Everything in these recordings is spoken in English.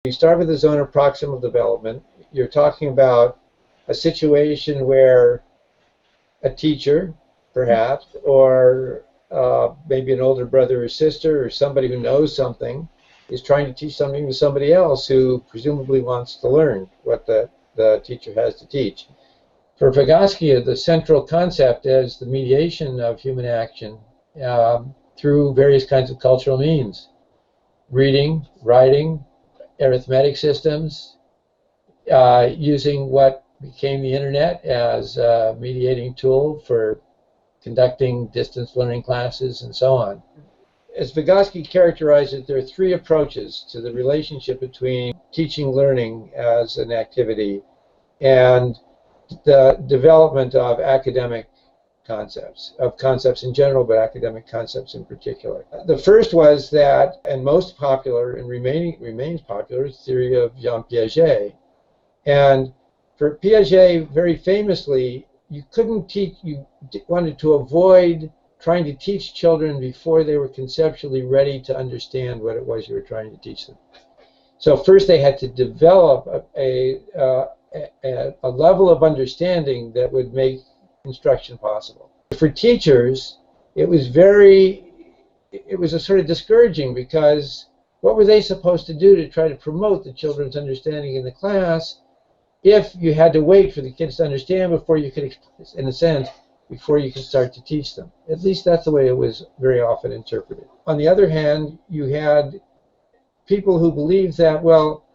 You start with the zone of proximal development. You're talking about a situation where a teacher, perhaps, or maybe an older brother or sister or somebody who knows something is trying to teach something to somebody else who presumably wants to learn what the teacher has to teach. For Vygotsky, the central concept is the mediation of human action through various kinds of cultural means. Reading, writing, arithmetic systems, using what became the internet as a mediating tool for conducting distance learning classes and so on. As Vygotsky characterized it, there are three approaches to the relationship between teaching learning as an activity and the development of academic concepts, of concepts in general, but academic concepts in particular. The first was that, and most popular and remains popular, is the theory of Jean Piaget. And for Piaget, very famously, you couldn't teach, you wanted to avoid trying to teach children before they were conceptually ready to understand what it was you were trying to teach them. So first they had to develop a level of understanding that would make instruction possible. For teachers, it was a sort of discouraging, because what were they supposed to do to try to promote the children's understanding in the class if you had to wait for the kids to understand before you could, in a sense, before you could start to teach them? At least that's the way it was very often interpreted. On the other hand, you had people who believed that, well,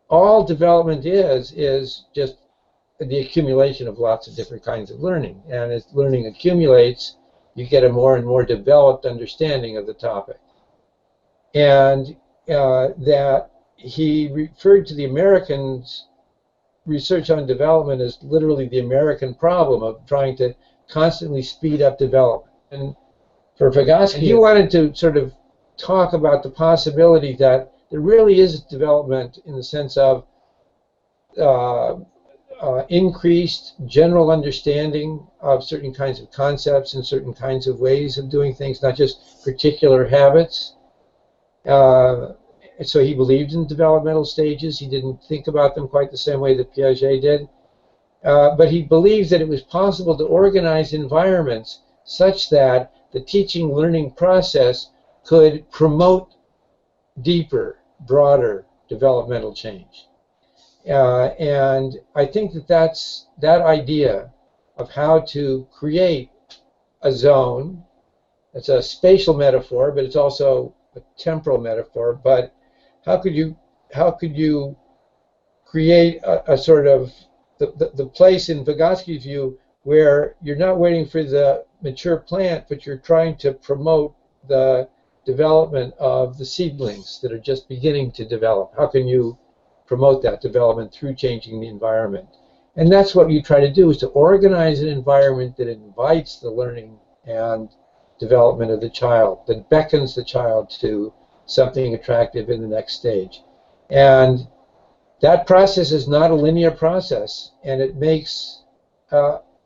all development is just the accumulation of lots of different kinds of learning. And as learning accumulates, you get a more and more developed understanding of the topic. And that he referred to the Americans' research on development as literally the American problem of trying to constantly speed up development. And for Vygotsky, he wanted to sort of talk about the possibility that there really is development in the sense of increased general understanding of certain kinds of concepts and certain kinds of ways of doing things, not just particular habits. So he believed in developmental stages. He didn't think about them quite the same way that Piaget did. But he believed that it was possible to organize environments such that the teaching-learning process could promote deeper, broader developmental change. And I think that idea of how to create a zone, it's a spatial metaphor, but it's also a temporal metaphor. But how could you create a sort of the place in Vygotsky's view where you're not waiting for the mature plant, but you're trying to promote the development of the seedlings that are just beginning to develop? How can you promote that development through changing the environment? And that's what you try to do, is to organize an environment that invites the learning and development of the child, that beckons the child to something attractive in the next stage. And that process is not a linear process, and it makes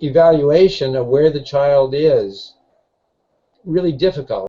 evaluation of where the child is really difficult.